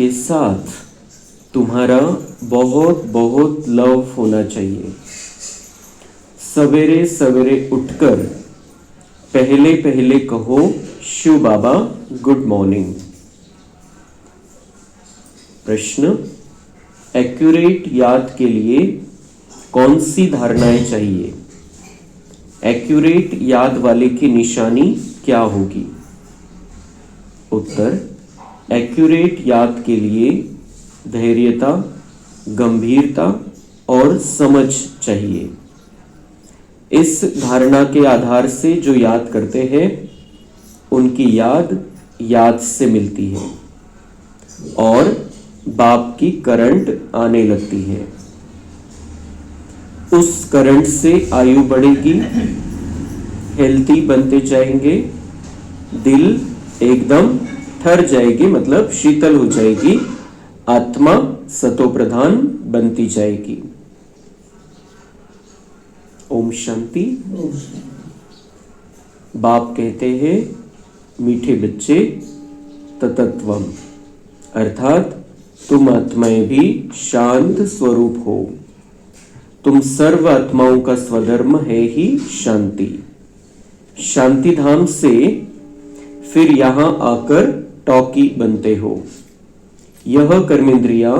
के साथ तुम्हारा बहुत बहुत लव होना चाहिए। सवेरे सवेरे उठकर पहले पहले कहो शिव बाबा गुड मॉर्निंग। प्रश्न, एक्यूरेट याद के लिए कौन सी धारणाएं चाहिए? एक्यूरेट याद वाले की निशानी क्या होगी? उत्तर, एक्यूरेट याद के लिए धैर्यता, गंभीरता और समझ चाहिए। इस धारणा के आधार से जो याद करते हैं उनकी याद से मिलती है और बाप की करंट आने लगती है। उस करंट से आयु बढ़ेगी, हेल्थी बनते जाएंगे, दिल एकदम ठर जाएगी, मतलब शीतल हो जाएगी, आत्मा सतोप्रधान बनती जाएगी। ओम शांति। बाप कहते हैं, मीठे बच्चे ततत्वम, अर्थात तुम आत्माएं भी शांत स्वरूप हो। तुम सर्व आत्माओं का स्वधर्म है ही शांति। शांति धाम से फिर यहां आकर टॉकी बनते हो। यह कर्मेंद्रियां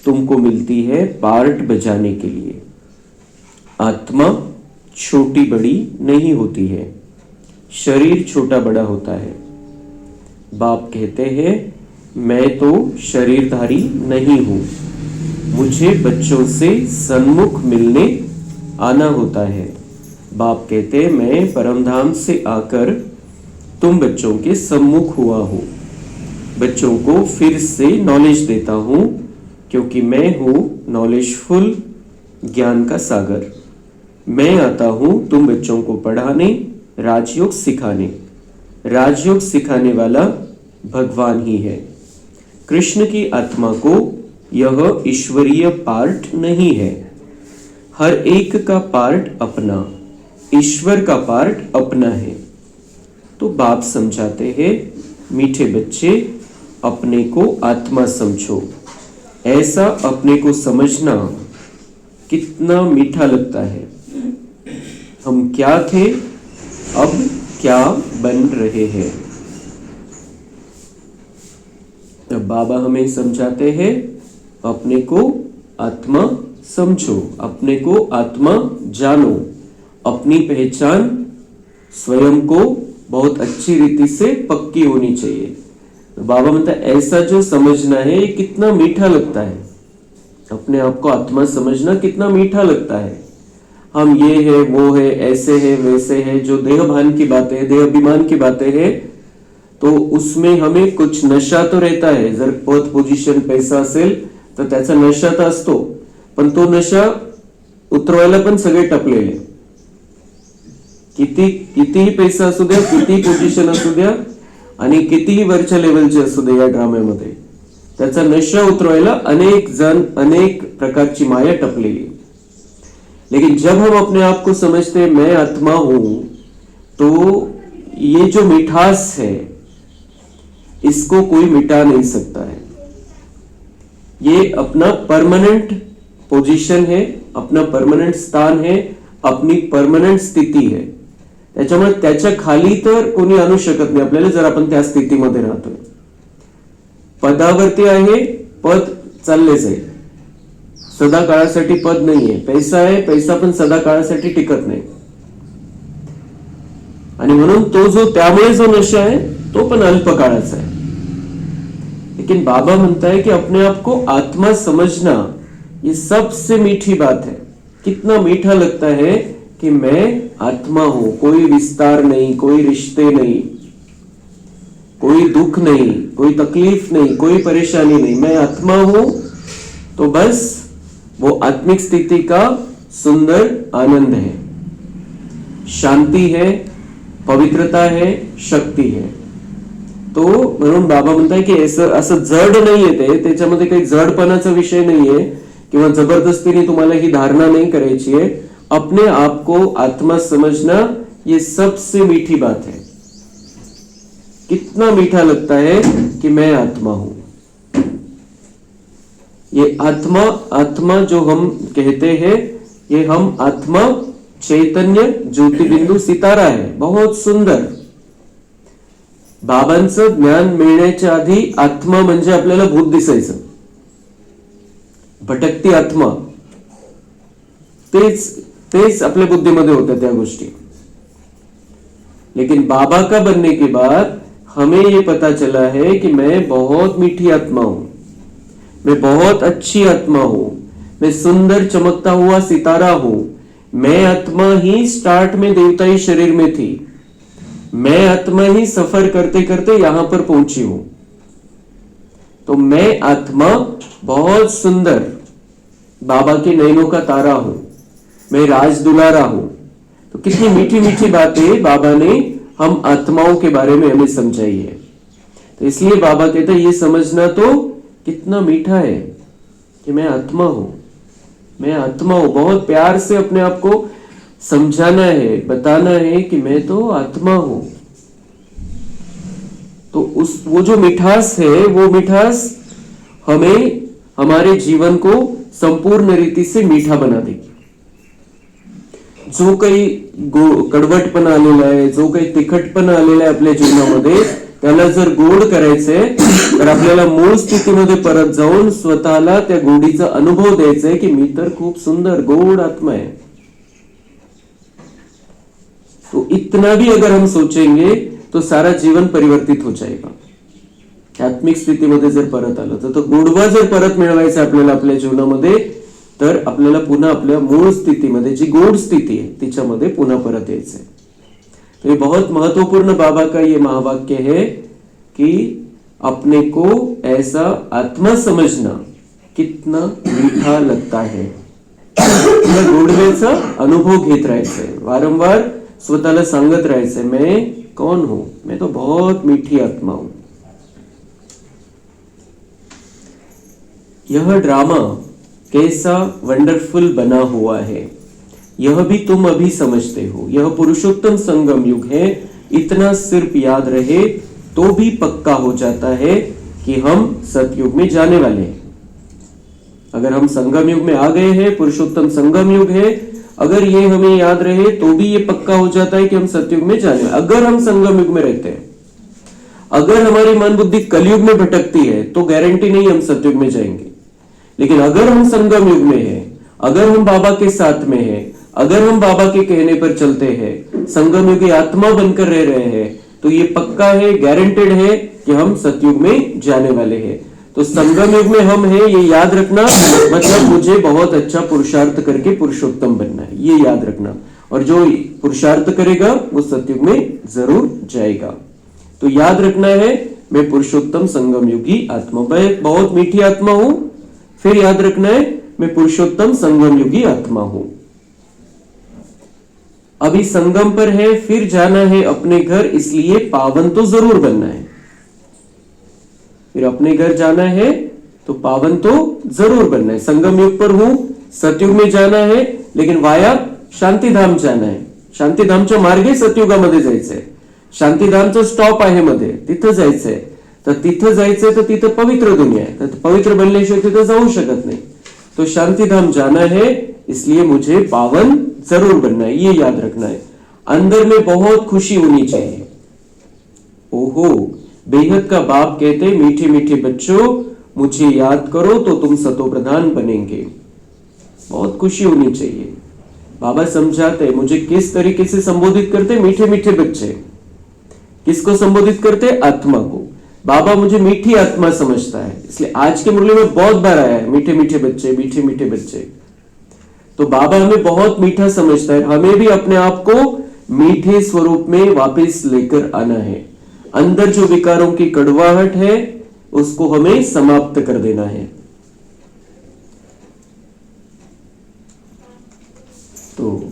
तुमको मिलती है पार्ट बजाने के लिए। आत्मा छोटी बड़ी नहीं होती है, शरीर छोटा बड़ा होता है। बाप कहते हैं, मैं तो शरीरधारी नहीं हूं, मुझे बच्चों से सन्मुख मिलने आना होता है। बाप कहते हैं, मैं परमधाम से आकर तुम बच्चों के सम्मुख हुआ हूं, बच्चों को फिर से नॉलेज देता हूं, क्योंकि मैं हूं नॉलेजफुल ज्ञान का सागर। मैं आता हूं तुम बच्चों को पढ़ाने, राजयोग सिखाने। राजयोग सिखाने वाला भगवान ही है। कृष्ण की आत्मा को यह ईश्वरीय पार्ट नहीं है। हर एक का पार्ट अपना, ईश्वर का पार्ट अपना है। तो बाप समझाते हैं, मीठे बच्चे अपने को आत्मा समझो। ऐसा अपने को समझना कितना मीठा लगता है। हम क्या थे, अब क्या बन रहे हैं। तब बाबा हमें समझाते हैं, अपने को आत्मा समझो, अपने को आत्मा जानो, अपनी पहचान स्वयं को बहुत अच्छी रीति से पक्की होनी चाहिए। तो बाबा मतलब ऐसा जो समझना है ये कितना मीठा लगता है। अपने आप को आत्मा समझना कितना मीठा लगता है। हम ये है वो है, ऐसे है वैसे है, जो देह भान की बातें है, देह अभिमान की बातें है, तो उसमें हमें कुछ नशा तो रहता है। जर पद पोझिशन पैसा असेल तर त्याचा नशा तर असतो, पण तो नशा उतरवायला पण सगळे टपलेले। कितीही पैसा असू द्या, कितीही पोझिशन असू द्या आणि कितीही वरच्या लेवलचे असू दे, या ड्राम्यामध्ये त्याचा नशा उतरवायला अनेक जण, अनेक प्रकारची माया टपलेली। लेकिन जब हम अपने आप को समझते हैं मैं आत्मा हूं, तो ये जो मिठास है इसको कोई मिटा नहीं सकता है। ये अपना परमानेंट पोजीशन है, अपना परमानेंट स्थान है, अपनी परमानेंट स्थिती है। त्याच्यामुळे त्याच्या खाली तर कोणी आणू शकत नाही आपल्याला, जर आपण त्या स्थितीमध्ये राहतोय। पदावरती आहे, पद चाललेच आहे, सदा काळासाठी पद नाहीये। पैसा आहे, पैसा पण सदा काळासाठी टिकत नाही। आणि म्हणून तो जो त्यामुळे जो नशा है तो पण अल्प काळाचा है। लेकिन बाबा म्हणता है कि अपने आप को आत्मा समझना ये सबसे मीठी बात है। कितना मीठा लगता है कि मैं आत्मा हूं, कोई विस्तार नहीं, कोई रिश्ते नहीं, कोई दुख नहीं, कोई तकलीफ नहीं, कोई परेशानी नहीं, मैं आत्मा हूं। तो बस वो आत्मिक स्थिति का सुंदर आनंद है, शांति है, पवित्रता है, शक्ति है। तो म्हणून बाबा म्हणताय की असं जड नाहीये ते, त्याच्यामध्ये काही जडपणाचा विषय नाहीये किंवा जबरदस्तीने तुम्हाला ही धारणा नहीं करायची है। अपने आप को आत्मा समझना ये सबसे मीठी बात है। कितना मीठा लगता है कि मैं आत्मा हूं। ये आत्मा, आत्मा जो हम कहते हैं, ये हम आत्मा चैतन्य ज्योतिबिंदू सितारा आहे, बहुत सुंदर. बाबांचं ज्ञान मिळण्याच्या आधी आत्मा म्हणजे आपल्याला भूत दिसायचं, भटकती आत्मा, तेच आपल्या बुद्धीमध्ये होत्या त्या गोष्टी. लेकिन बाबा का बनने के बाद हमें ये पता चला है कि मैं बहुत मीठी आत्मा हूं, मैं बहुत अच्छी आत्मा हूं, मैं सुंदर चमकता हुआ सितारा हूं. मैं आत्मा ही स्टार्ट में देवताई शरीर में थी, मैं आत्मा ही सफर करते करते यहां पर पहुंची हूं. तो मैं आत्मा बहुत सुंदर बाबा के नैनों का तारा हूं, मैं राज दुलारा हूं. तो कितनी मीठी मीठी बातें बाबा ने हम आत्माओं के बारे में हमें समझाई है. तो इसलिए बाबा कहते हैं ये समझना तो कितना मीठा है कि मैं आत्मा हूं, मैं आत्मा हूं. बहुत प्यार से अपने आप को समझाना है, बताना है कि मैं तो आत्मा हूं. तो वो जो मिठास है, वो मिठास हमें हमारे जीवन को संपूर्ण रीति से मीठा बना देगी. जो काही कडवटपणा आलेला आहे, जो काही तिखटपणा आलेला आहे आपल्या जीवनामध्ये, त्याला जर गोड करायचंय तर आपल्याला मूळ स्थितीमध्ये परत जाऊन स्वतःला त्या गोडीचा अनुभव द्यायचा है कि मी तर खूप सुंदर गोड आत्मा है. तो इतना भी अगर हम सोचेंगे तो सारा जीवन परिवर्तित हो जाएगा. आत्मिक स्थितीमध्ये जर परत आलं तर गोडवा जर परत मिळवायचा आपल्याला आपल्या जीवनामध्ये, तर आपल्याला पुन्हा आपल्या मूळ स्थितीमध्ये जी गोड स्थिती है तिच्यामध्ये पुन्हा परत यायचंय. तो ये बहुत महत्वपूर्ण बाबा का ये महावाक्य है कि अपने को ऐसा आत्मा समझना कितना मीठा लगता है. गोडवेचा अनुभव घेत राहायचंय, वारंवार स्वतःला सांगत राहायचंय, मैं कौन हूं, मैं तो बहुत मीठी आत्मा हूं. यह ड्रामा कैसा वंडरफुल बना हुआ है, यह भी तुम अभी समझते हो. यह पुरुषोत्तम संगम युग है, इतना सिर्फ याद रहे तो भी पक्का हो जाता है कि हम सतयुग में जाने वाले हैं. अगर हम संगम युग में आ गए हैं, पुरुषोत्तम संगम युग है, अगर ये हमें याद रहे तो भी ये पक्का हो जाता है कि हम सतयुग में जाने वाले. अगर हम संगम युग में रहते हैं, अगर हमारी मन बुद्धि कलयुग में भटकती है तो गारंटी नहीं हम सतयुग में जाएंगे. लेकिन अगर हम संगम युग में हैं, अगर हम बाबा के साथ में हैं, अगर हम बाबा के कहने पर चलते हैं, संगम युग की आत्मा बनकर रह रहे हैं, तो ये पक्का है, गारंटेड है कि हम सतयुग में जाने वाले हैं. तो संगम युग में हम हैं ये याद रखना, मतलब मुझे बहुत अच्छा पुरुषार्थ करके पुरुषोत्तम बनना है, ये याद रखना. और जो पुरुषार्थ करेगा वो सतयुग में जरूर जाएगा. तो याद रखना है मैं पुरुषोत्तम संगम युगी आत्मा, मैं बहुत मीठी आत्मा हूं. फिर याद रखना है मैं पुरुषोत्तम संगम युगी आत्मा हूं. अभी संगम पर है, फिर जाना है अपने घर, इसलिए पावन तो जरूर बनना है. फिर अपने घर जाना है तो पावन तो जरूर बनना है. संगम युग पर हूं, सतयुग में जाना है, लेकिन वाया शांतीधाम जाना है. शांतीधामच्या मार्गे सतयुगामध्ये जायचंय. शांतीधामचं स्टॉप आहे मध्ये, तिथं जायचंय. तर तिथं जायचंय तर तिथं पवित्र दुनिया है, तर पवित्र बनल्याशिवाय तिथं जाऊ शकत नहीं. तो शांतिधाम जाना है, इसलिए मुझे पावन जरूर बनना है, ये याद रखना है. अंदर में बहुत खुशी होनी चाहिए. ओहो, बेहद का बाप कहते मीठे मीठे बच्चों मुझे याद करो तो तुम सतो प्रधान बनेंगे. बहुत खुशी होनी चाहिए. बाबा समझाते मुझे किस तरीके से संबोधित करते, मीठे मीठे बच्चे. किसको संबोधित करते? आत्मा को. बाबा मुझे मीठी आत्मा समझता है, इसलिए आज के मुरली में बहुत बार आया है मीठे मीठे बच्चे, मीठे मीठे बच्चे. तो बाबा हमें बहुत मीठा समझता है, हमें भी अपने आप को मीठे स्वरूप में वापस लेकर आना है. अंदर जो विकारों की कड़वाहट है उसको हमें समाप्त कर देना है. तो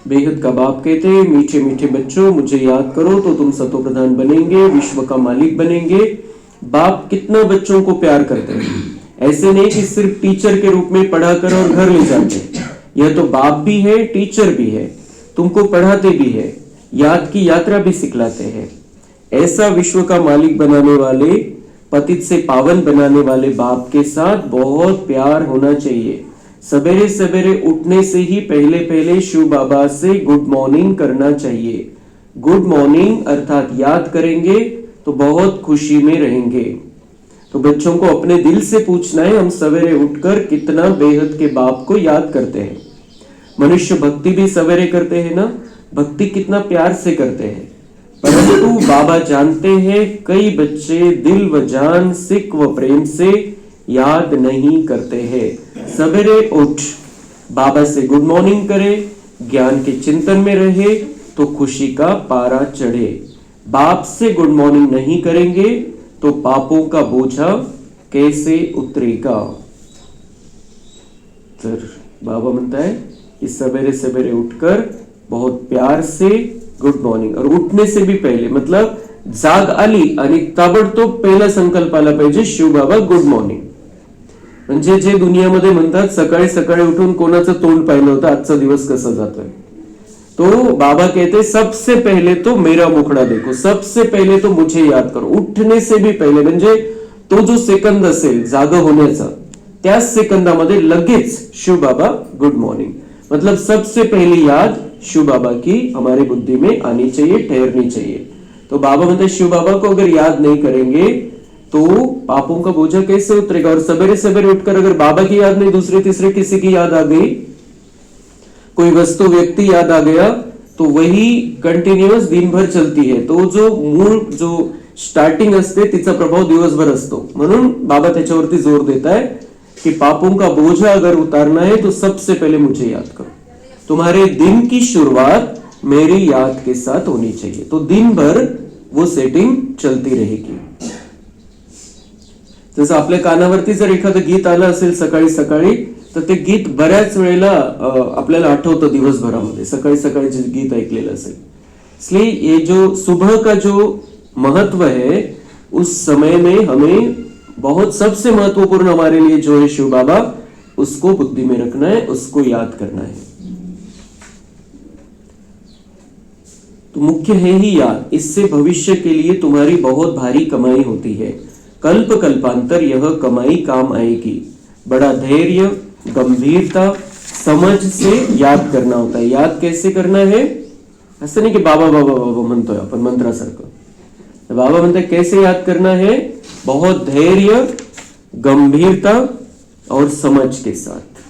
बेहद का बाप कहते हैं मीठे मीठे बच्चों मुझे याद करो तो तुम सतो प्रधान बनेंगे, विश्व का मालिक बनेंगे. बाप कितना बच्चों को प्यार करते हैं. ऐसे नहीं कि सिर्फ टीचर के रूप में पढ़ाकर और घर ले जाते. यह तो बाप भी है, टीचर भी है, तुमको पढ़ाते भी है, याद की यात्रा भी सिखलाते हैं. ऐसा विश्व का मालिक बनाने वाले पतित से पावन बनाने वाले बाप के साथ बहुत प्यार होना चाहिए। सवेरे सवेरे उठने से ही पहले पहले शिव बाबा से गुड मॉर्निंग करना चाहिए। गुड मॉर्निंग अर्थात याद करेंगे तो बहुत खुशी में रहेंगे। तो बच्चों को अपने दिल से पूछना है, हम सवेरे उठकर कितना बेहद के बाप को याद करते हैं। मनुष्य भक्ति भी सवेरे करते हैं ना, भक्ति कितना प्यार से करते हैं, परंतु बाबा जानते हैं कई बच्चे दिल व जान सिक व प्रेम से याद नहीं करते हैं। सवेरे उठ बाबा से गुड मॉर्निंग करे, ज्ञान के चिंतन में रहे तो खुशी का पारा चढ़े। बाप से गुड मॉर्निंग नहीं करेंगे तो पापों का बोझा कैसे उतरेगा। तर बाबा म्हणता है कि सवेरे सवेरे उठकर बहुत प्यार से गुड मॉर्निंग, और उठने से भी पहले मतलब जाग आली आणि ताबडतोब पहिला संकल्प आला पाहिजे शिव बाबा गुड मॉर्निंग। म्हणजे जे दुनियामध्ये म्हणतात सकाळी सकाळी उठून कोणाचं तोंड पाहिलं होतं, आजचा दिवस कसा जातोय, तो बाबा कहते सबसे पहले तो मेरा मुखड़ा देखो, सबसे पहले तो मुझे याद करो। उठने से भी पहले म्हणजे तो जो सेकंद असेल जाग होण्याचा, त्याच सेकंदामध्ये लगेच शिव बाबा गुड मॉर्निंग, मतलब सबसे पहली याद शिव बाबा की हमारी बुद्धि में आनी चाहिए, ठहरनी चाहिए। तो बाबा मतलब शिव बाबा को अगर याद नहीं करेंगे तो पापों का बोझा कैसे उतरेगा। और सवेरे सवेरे उठकर अगर बाबा की याद नहीं दूसरे तीसरे किसी की याद आ गई, कोई वस्तु व्यक्ति याद आ गया, तो वही कंटिन्यूअस दिनभर चलती है। तो जो मूळ जो स्टार्टिंग असते तिचा प्रभाव दिवसभर असतो। म्हणून बाबा त्याच्यावरती जोर देता है कि पापों का बोझा अगर उतारना है तो सबसे पहले मुझे याद करो। तुम्हारे दिन की शुरुआत मेरी याद के साथ होनी चाहिए, तो दिन भर वो सेटिंग चलती रहेगी। जसं आपल्या कानावरती जर एखादं गीत आलं असेल सकाळी सकाळी, तर ते गीत बऱ्याच वेळेला आपल्याला आठवतं दिवसभरामध्ये, सकाळी सकाळी जे गीत ऐकलेलं असेल। इसलिए ये जो सुबह का जो महत्व है, उस समय में हमें बहुत सबसे महत्वपूर्ण हमारे लिए जो है शिव बाबा, उसको बुद्धि में रखना है, उसको याद करना है। तो मुख्य है ही याद, इससे भविष्य के लिए तुम्हारी बहुत भारी कमाई होती है। कल्प कल्पांतर यह कमाई काम आएगी। बड़ा धैर्य, गंभीरता, समझ से याद करना होता है। याद कैसे करना है, असं नाही की बाबा बाबा बाबा म्हणतोय आपण मंत्रासारखं। बाबा म्हणतात कैसे याद करना है, बहुत धैर्य, गंभीरता और समझ के साथ,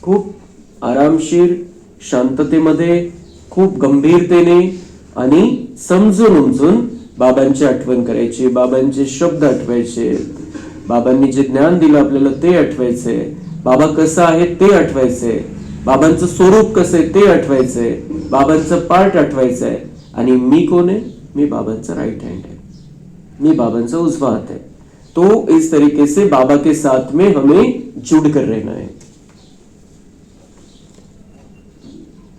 खूप आरामशीर शांततेमध्ये, खूप गंभीरतेने आणि समजून उमजून बाबांची आठवण करायची, बाबांचे शब्द आठवायचे, बाबांनी जे ज्ञान दिलं आपल्याला ते आठवायचे, बाबा कसा आहे ते आठवायचे, बाबांचं स्वरूप कसं आहे ते आठवायचे, बाबांचं पार्ट आठवायचंय, आणि मी कोण आहे, मी बाबांचा राइट हैंड है, मी बाबांचा उजवा हाथ है। तो इस तरीके से बाबा के साथ में हमें जुड़ कर रहना है।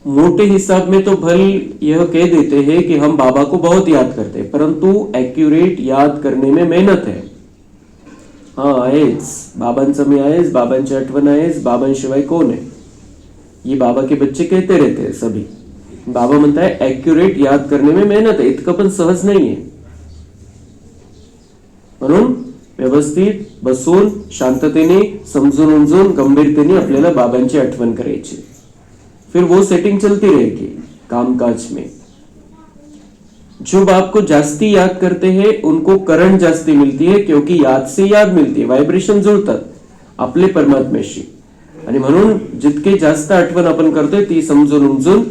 मोटे हिसाब में तो भल यह कह देते हैं कि हम बाबा को बहुत याद करते हैं, परंतु एक्यूरेट याद करने में मेहनत है। हाँ आहेच, बाबांचं मी आहेच, बाबांची आठवण आहेच, बाबांशिवाय कोण है, ये बाबा के बच्चे कहते रहते हैं सभी। बाबा म्हणता है एक्यूरेट याद करने में मेहनत है, इतकं पण सहज नाहीये। म्हणून व्यवस्थित बसून शांततेने समजून उमजून गंभीरतेने आपल्याला बाबांची आठवण करायची, फिर वो सेटिंग चलती रहेगी कामकाज में। जो बाप को जास्ती याद करते हैं उनको करंट जास्ती मिलती है, क्योंकि याद से याद मिलती है, व्हायब्रेशन जुळतात आपले परमात्म्याशी। आणि म्हणून जितके जास्त आठवण आपण करतोय ती समजून उमजून,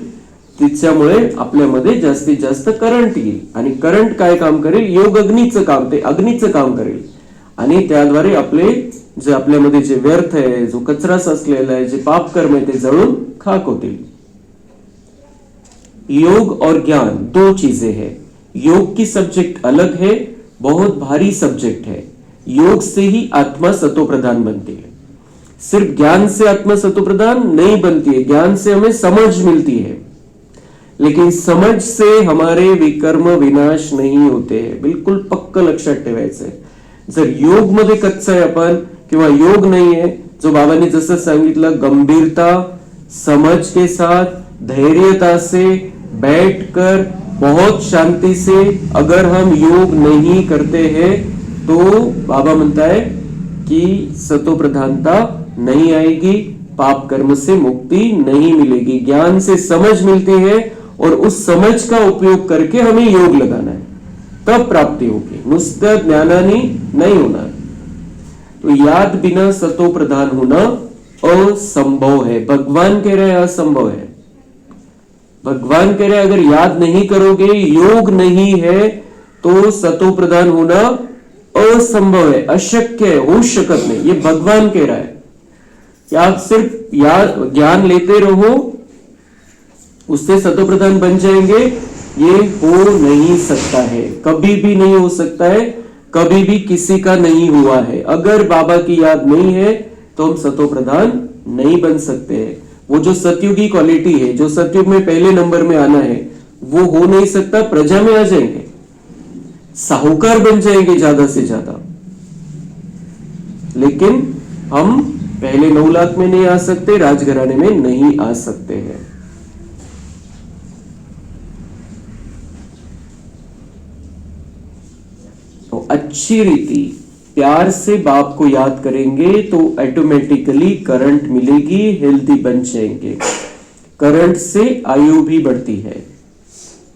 तिच्यामुळे आपल्यामध्ये जास्तीत जास्त करंट येईल, आणि करंट काय काम करेल, योग अग्नीचं काम, ते अग्नीचं काम करेल, आणि त्याद्वारे आपले जे आपल्यामध्ये जे व्यर्थ आहे, जो कचरा साचलेला आहे, जे पाप कर्म आहे, ते जळून खाक होतील। योग और ज्ञान दो चीजें हैं। योग की सब्जेक्ट अलग है, बहुत भारी सब्जेक्ट है। योग से ही आत्मा सतोप्रधान बनती है, सिर्फ ज्ञान से आत्मा सतोप्रधान नहीं बनती है। ज्ञान से हमें समझ मिलती है, लेकिन समझ से हमारे विकर्म विनाश नहीं होते हैं। बिल्कुल पक्क लक्षात ठेवायचं आहे। जर योग मध्ये कच्चा आहे आपण किंवा योग नहीं है, जो बाबांनी जसं सांगितलं, गंभीरता, समझ के साथ, धैर्यता से बैठकर बहुत शांति से अगर हम योग नहीं करते हैं तो बाबा म्हणता है कि सतो प्रधानता नहीं आएगी, पाप कर्म से मुक्ति नहीं मिलेगी। ज्ञान से समझ मिलती है और उस समझ का उपयोग करके हमें योग लगाना है, तब प्राप्ति होगी। नुसत्या ज्ञानानी नहीं होना। तो याद बिना सतो प्रधान होना असंभव है। भगवान कह रहे हैं असंभव है। भगवान कह रहे हैं अगर याद नहीं करोगे, योग नहीं है, तो सतो प्रधान होना असंभव है, अशक्य है, हो शकत नहीं। ये भगवान कह रहा है कि आप सिर्फ ज्ञान लेते रहो, उससे सतो प्रधान बन जाएंगे, ये हो नहीं सकता है, कभी भी नहीं हो सकता है, कभी भी किसी का नहीं हुआ है। अगर बाबा की याद नहीं है तो हम सतो प्रधान नहीं बन सकते हैं। वो जो सतयुगी क्वालिटी है, जो सतयुग में पहले नंबर में आना है, वो हो नहीं सकता। प्रजा में आ जाएंगे, साहूकार बन जाएंगे ज्यादा से ज्यादा, लेकिन हम पहले 9 लाख में नहीं आ सकते, राजघराने में नहीं आ सकते हैं। तो अच्छी रीति प्यार से बाप को याद करेंगे तो ऑटोमेटिकली करंट मिलेगी, हेल्दी बन जाएंगे। करंट से आयु भी बढ़ती है।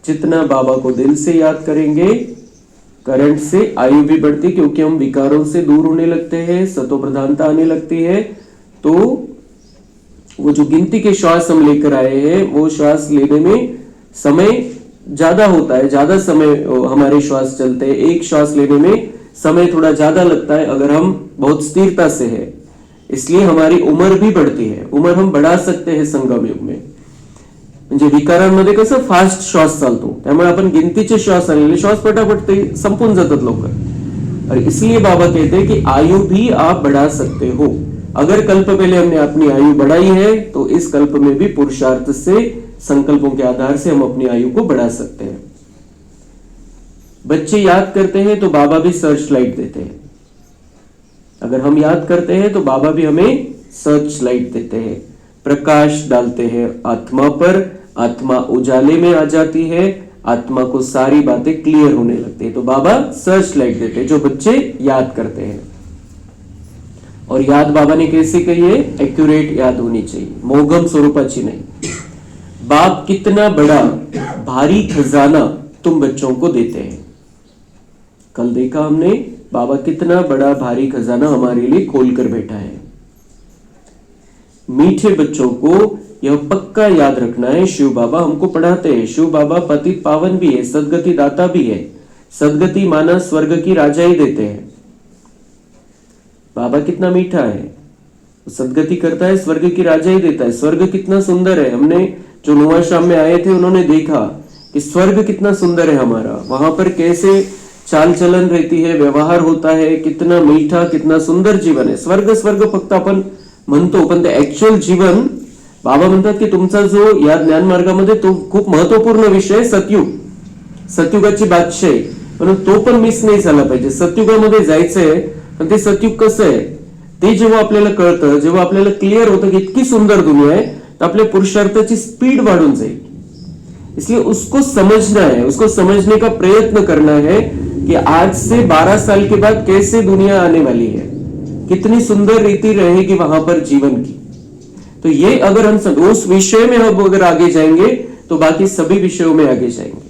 जितना बाबा को दिल से याद करेंगे, करंट से आयु भी बढ़ती, क्योंकि हम विकारों से दूर होने लगते हैं, सतो प्रधानता आने लगती है। तो वो जो गिनती के श्वास हम लेकर आए हैं, वो श्वास लेने में समय ज्यादा होता है, ज्यादा समय हमारे श्वास चलते हैं। एक श्वास लेने में समय थोड़ा ज्यादा लगता है अगर हम बहुत स्थिरता से है, इसलिए हमारी उम्र भी बढ़ती है। उम्र हम बढ़ा सकते हैं संगम युग में। म्हणजे विकारांमध्ये कसं फास्ट श्वास चालतो, त्यामुळे आपण गिनतीचे श्वास आलेले श्वास पटापट ते संपून जातात लवकर। और इसलिए बाबा कहते हैं कि आयु भी आप बढ़ा सकते हो। अगर कल्प पहले हमने अपनी आयु बढ़ाई है, तो इस कल्प में भी पुरुषार्थ से, संकल्पों के आधार से हम अपनी आयु को बढ़ा सकते हैं। बच्चे याद करते हैं तो बाबा भी सर्च लाइट देते हैं। अगर हम याद करते हैं तो बाबा भी हमें सर्च लाइट देते हैं, प्रकाश डालते हैं आत्मा पर। आत्मा उजाले में आ जाती है, आत्मा को सारी बातें क्लियर होने लगती है। तो बाबा सर्च लाइट देते हैं जो बच्चे याद करते हैं। और याद बाबा ने कैसे कही है? एक्यूरेट याद होनी चाहिए, मोघम स्वरूपाची नहीं। बाप कितना बड़ा भारी खजाना तुम बच्चों को देते हैं। कल देखा हमने बाबा कितना बड़ा भारी खजाना हमारे लिए खोलकर बैठा है। मीठे बच्चों को यह पक्का याद रखना है, शिव बाबा हमको पढ़ाते हैं। शिव बाबा पतित पावन भी है, सदगति दाता भी है। सदगति माना स्वर्ग की राजा ही देते हैं। बाबा कितना मीठा है, सदगति करता है, स्वर्ग की राजा ही देता है। स्वर्ग कितना सुंदर है। हमने जो नोआ शाम में आए थे उन्होंने देखा कि स्वर्ग कितना सुंदर है हमारा, वहां पर कैसे चाल चलन रहती है, व्यवहार होता है, कितना मीठा, कितना सुंदर जीवन है। स्वर्ग स्वर्ग फक्त आपण म्हणतो, पण ते ऍक्च्युअल जीवन बाबा म्हणतात की तुमचा जो या ज्ञान मार्गामध्ये तो खूप महत्वपूर्ण विषय सतयुग, सतयुगाची बादशाही, म्हणून तो पण मिस नाही झाला पाहिजे। सतयुगामध्ये जायचंय, पण ते सतयुग कसं आहे ते जेव्हा आपल्याला कळतं, जेव्हा आपल्याला क्लिअर होतं की इतकी सुंदर दुनिया आहे, तर आपल्या पुरुषार्थाची स्पीड वाढून जाईल। इसलिए उसको समझना है, उसको समझने का प्रयत्न करना है कि आज से 12 साल के बाद कैसे दुनिया आने वाली है, कितनी सुंदर रीति रहेगी वहां पर जीवन की। तो ये अगर हम उस विषय में हम अगर आगे जाएंगे तो बाकी सभी विषयों में आगे जाएंगे।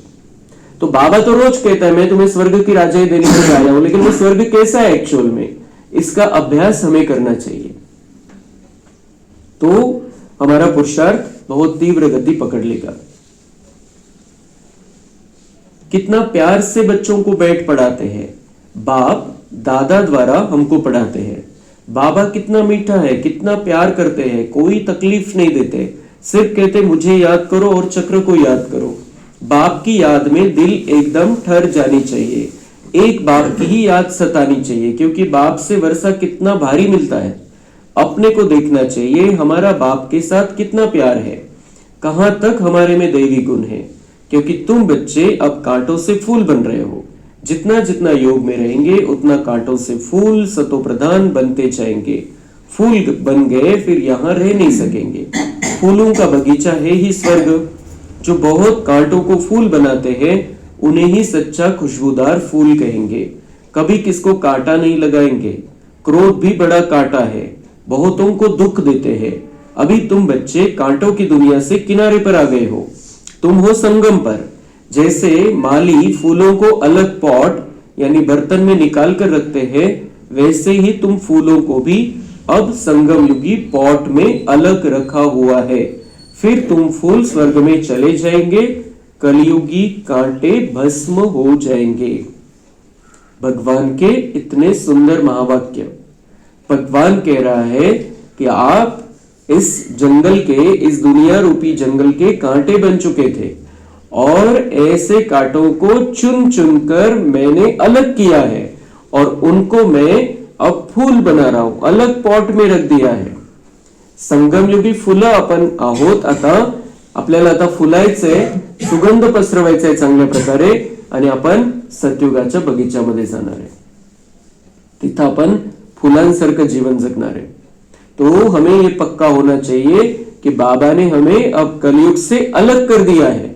तो बाबा तो रोज कहता है मैं तुम्हें स्वर्ग की राजाई देने के लिए आया हूं, लेकिन वो स्वर्ग कैसा है एक्चुअल में, इसका अभ्यास हमें करना चाहिए। तो हमारा पुरुषार्थ बहुत तीव्र गति पकड़ लेगा। कितना प्यार से बच्चों को बैठ पढ़ाते हैं, बाप दादा द्वारा हमको पढ़ाते हैं। बाबा कितना मीठा है, कितना प्यार करते हैं, कोई तकलीफ नहीं देते, सिर्फ कहते मुझे याद करो और चक्र को याद करो। बाप की याद में दिल एकदम ठहर जानी चाहिए, एक बाप की ही याद सतानी चाहिए, क्योंकि बाप से वर्षा कितना भारी मिलता है। अपने को देखना चाहिए हमारा बाप के साथ कितना प्यार है, कहां तक हमारे में दैवी गुण है। क्योंकि तुम बच्चे अब कांटों से फूल बन रहे हो। जितना जितना योग में रहेंगे उतना कांटों से फूल सतो प्रधान बनते जाएंगे। फूल बन गए फिर यहां रह नहीं सकेंगे। फूलों का बगीचा है ही स्वर्ग। जो बहुत कांटों को फूल बनाते हैं उन्हें ही सच्चा खुशबूदार फूल कहेंगे। कभी किसको कांटा नहीं लगाएंगे। क्रोध भी बड़ा कांटा है, बहुतों को दुख देते हैं। अभी तुम बच्चे कांटों की दुनिया से किनारे पर आ गए हो, तुम हो संगम पर। जैसे माली फूलों को अलग पॉट यानी बर्तन में निकाल कर रखते हैं, वैसे ही तुम फूलों को भी अब संगम युगी पॉट में अलग रखा हुआ है। फिर तुम फूल स्वर्ग में चले जाएंगे, कलयुगी कांटे भस्म हो जाएंगे। भगवान के इतने सुंदर महावाक्य। भगवान कह रहा है कि आप इस जंगल के, इस दुनिया रूपी जंगल के कांटे बन चुके थे और ऐसे कांटों को चुन चुनकर मैंने अलग किया है और उनको मैं अब फूल बना रहा हूं, अलग पॉट में रख दिया है। संगमयुगी फुलं आपण आहोत आता, आपल्याला आता फुलायचंय, सुगंध पसरवायचा आहे चांगल्या प्रकारे आणि आपण सतयुगाच्या बगीच्यामध्ये जाणार आहे। तिथं आपण फुलांसारखं जीवन जगणार आहे। तो हमें ये पक्का होना चाहिए कि बाबा ने हमें अब कलयुग से अलग कर दिया है।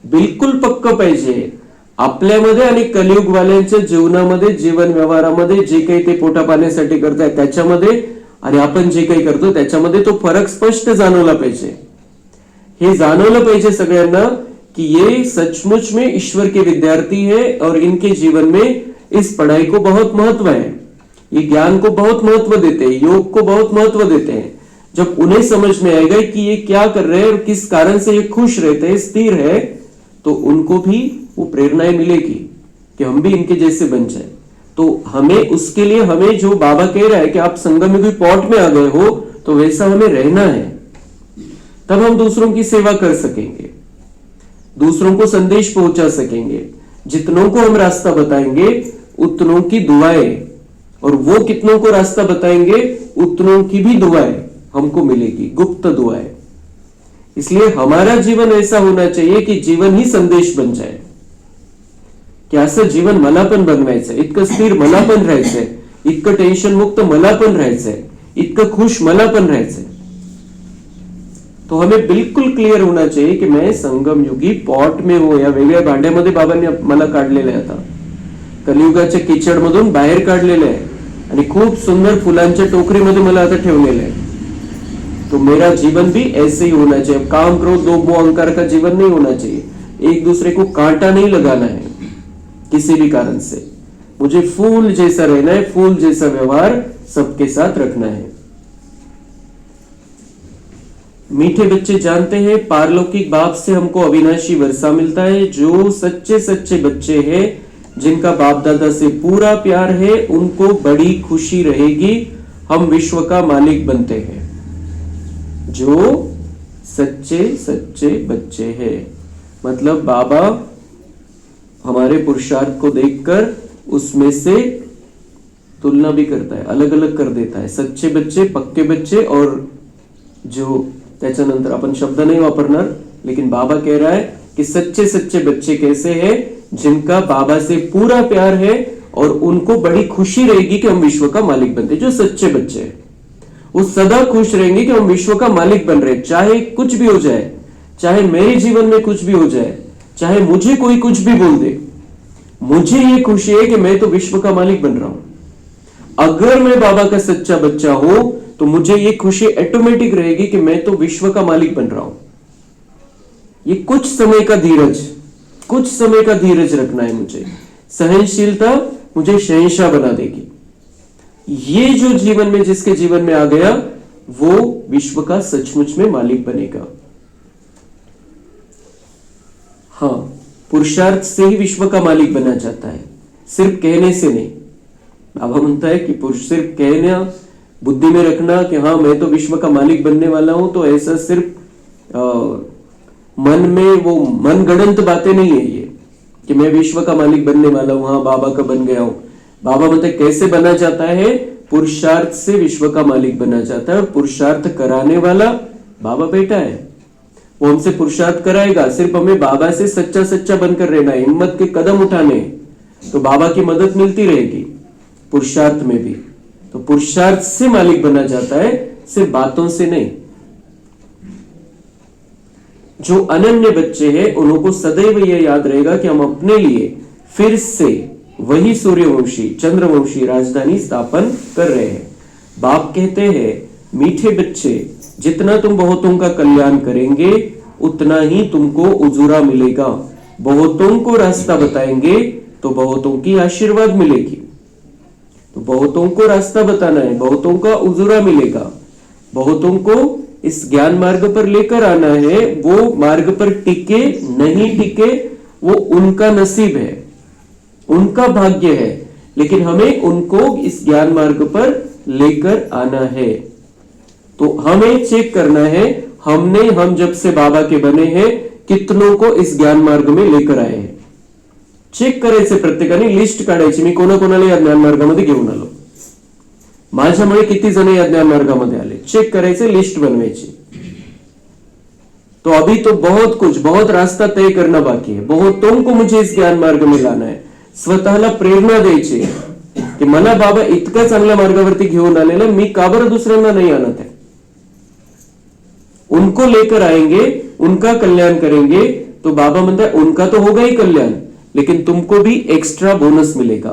बिलकुल पक्क पाहिजे आपल्यामध्ये आणि कलियुग वाल्यांच्या जीवनामध्ये, जीवन व्यवहारामध्ये जे काही ते पोटा पाण्यासाठी करतायत त्याच्यामध्ये आणि आपण जे काही करतो त्याच्यामध्ये तो फरक स्पष्ट जाणवला पाहिजे। हे जाणवलं पाहिजे सगळ्यांना कि ये सचमुच में ईश्वर के विद्यार्थी है और इनके जीवन में इस पढ़ाई को बहुत महत्व है, ये ज्ञान को बहुत महत्व देते हैं, योग को बहुत महत्व देते हैं। जब उन्हें समझ में आएगा कि ये क्या कर रहे हैं और किस कारण से ये खुश रहते हैं, स्थिर है, तो उनको भी वो प्रेरणाएं मिलेगी कि हम भी इनके जैसे बन जाए। तो हमें उसके लिए, हमें जो बाबा कह रहा है कि आप संगम युगी पॉट में आ गए हो तो वैसा हमें रहना है, तब हम दूसरों की सेवा कर सकेंगे, दूसरों को संदेश पहुंचा सकेंगे। जितनों को हम रास्ता बताएंगे उतनों की दुआएं, और वो कितनों को रास्ता बताएंगे उतनों की भी दुआएं हमको मिलेगी, गुप्त दुआएं। इसलिए हमारा जीवन ऐसा होना चाहिए की जीवन ही संदेश बन जाए, की असं जीवन मला पण बनवायचं, इतकं स्थिर मला पण राहायचंय, इतकं टेन्शन मुक्त मला पण राहायचंय, इतकं खुश मला पण राहायचंय। तो हमें बिल्कुल क्लियर होना चाहिए कि मैं संगम युगी पॉट में हो, या वेगळ्या भांड्यामध्ये बाबांनी मला काढलेलं आहे, आता कलियुगाच्या किचड मधून बाहेर काढलेलं आहे आणि खूप सुंदर फुलांच्या टोकरीमध्ये मला आता ठेवलेलं आहे। तो मेरा जीवन भी ऐसे ही होना चाहिए। काम क्रोध लोभ मोह अहंकार का जीवन नहीं होना चाहिए, एक दूसरे को कांटा नहीं लगाना है किसी भी कारण से। मुझे फूल जैसा रहना है, फूल जैसा व्यवहार सबके साथ रखना है। मीठे बच्चे जानते हैं पारलौकिक बाप से हमको अविनाशी वर्षा मिलता है। जो सच्चे सच्चे बच्चे हैं, जिनका बाप दादा से पूरा प्यार है, उनको बड़ी खुशी रहेगी, हम विश्व का मालिक बनते हैं। जो सच्चे सच्चे बच्चे हैं, मतलब बाबा हमारे पुरुषार्थ को देखकर उसमें से तुलना भी करता है, अलग अलग कर देता है। सच्चे बच्चे, पक्के बच्चे, और जो त्याच्यानंतर आपण शब्द नहीं वापरणार, लेकिन बाबा कह रहा है कि सच्चे सच्चे बच्चे कैसे हैं, जिनका बाबा से पूरा प्यार है और उनको बड़ी खुशी रहेगी कि हम विश्व का मालिक बनते। जो सच्चे बच्चे हैं वो सदा खुश रहेंगे कि हम विश्व का मालिक बन रहे, चाहे कुछ भी हो जाए, चाहे मेरे जीवन में कुछ भी हो जाए, चाहे मुझे कोई कुछ भी बोल दे, मुझे ये खुशी है कि मैं तो विश्व का मालिक बन रहा हूं। अगर मैं बाबा का सच्चा बच्चा हूं तो मुझे ये खुशी ऑटोमेटिक रहेगी कि मैं तो विश्व का मालिक बन रहा हूं। ये कुछ समय का धीरज, कुछ समय का धीरज रखना है मुझे। सहनशीलता मुझे शहंशाह बना देगी। ये जो जीवन में, जिसके जीवन में आ गया, वो विश्व का सचमुच में मालिक बनेगा। हाँ, पुरुषार्थ से ही विश्व का मालिक बना जाता है, सिर्फ कहने से नहीं। बाबा म्हणता है कि पुरुष सिर्फ कहना, बुद्धि में रखना कि हाँ मैं तो विश्व का मालिक बनने वाला हूं, तो ऐसा सिर्फ मन में वो मनगढ़ंत बातें नहीं है ये कि मैं विश्व का मालिक बनने वाला हूं, हाँ बाबा का बन गया हूं। बाबा मतलब कैसे बना जाता है, पुरुषार्थ से विश्व का मालिक बना जाता है। और पुरुषार्थ कराने वाला बाबा बेटा है, वो हमसे पुरुषार्थ कराएगा। सिर्फ हमें बाबा से सच्चा सच्चा बनकर रहना है, हिम्मत के कदम उठाने, तो बाबा की मदद मिलती रहेगी पुरुषार्थ में भी। तो पुरुषार्थ से मालिक बना जाता है, सिर्फ बातों से नहीं। जो अनन्य बच्चे हैं उनको सदैव यह याद रहेगा कि हम अपने लिए फिर से वही सूर्यवंशी चंद्रवंशी राजधानी स्थापन कर रहे हैं। बाप कहते हैं, मीठे बच्चे, जितना तुम बहुतों का कल्याण करेंगे उतना ही तुमको उजूरा मिलेगा। बहुतों को रास्ता बताएंगे तो बहुतों की आशीर्वाद मिलेगी। तो बहुतों को रास्ता बताना है, बहुतों का उजूरा मिलेगा। बहुतों को इस ज्ञान मार्ग पर लेकर आना है। वो मार्ग पर टिके नहीं टिके वो उनका नसीब है, उनका भाग्य है, लेकिन हमें उनको इस ज्ञान मार्ग पर लेकर आना है। तो हमें चेक करना है, हम जब से बाबा के बने हैं कितनों को इस ज्ञान मार्ग में लेकर आए हैं। चेक करायचे, प्रत्येकाने लिस्ट काढायची, मी कोणाकोणाला या ज्ञान मार्गामध्ये घेऊन आलो, माझ्यामुळे किती जण या ज्ञान मार्गामध्ये आले, चेक करायचे, लिस्ट बनवायची। तो अभी तो बहुत रास्ता तय करना बाकी है। बहुतों को मुझे इस ज्ञान मार्ग में लाना है। स्वतःला प्रेरणा द्यायची की मला बाबा इतक्या चांगल्या मार्गावरती घेऊन आलेला, मी का बरं दुसऱ्यांना नहीं आणत है। उनको लेकर आएंगे, उनका कल्याण करेंगे तो बाबा म्हणता है उनका तो होगा ही कल्याण, लेकिन तुमको भी एक्स्ट्रा बोनस मिलेगा।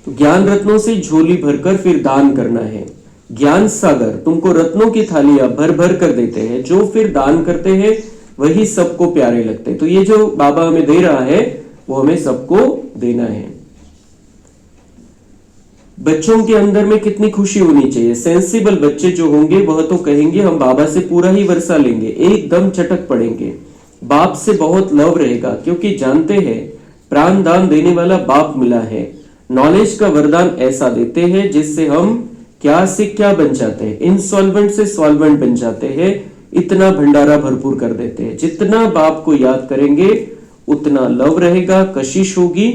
तो ज्ञान रत्नों से झोली भरकर फिर दान करना है। ज्ञान सागर तुमको रत्नों की थालियां भर भर कर देते हैं, जो फिर दान करते हैं वही सबको प्यारे लगते हैं। तो ये जो बाबा हमें दे रहा है वो हमें सबको देना है। बच्चों के अंदर में कितनी खुशी होनी चाहिए। सेंसिबल बच्चे जो होंगे वह तो कहेंगे हम बाबा से पूरा ही वर्षा लेंगे, एकदम चटक पड़ेंगे। बाप से बहुत लव रहेगा, क्योंकि जानते हैं प्राण दान देने वाला बाप मिला है। नॉलेज का वरदान ऐसा देते हैं जिससे हम क्या से क्या बन जाते हैं, इनसॉल्वेंट से सॉल्वेंट बन जाते हैं। इतना भंडारा भरपूर कर देते हैं। जितना बाप को याद करेंगे उतना लव रहेगा, कशिश होगी।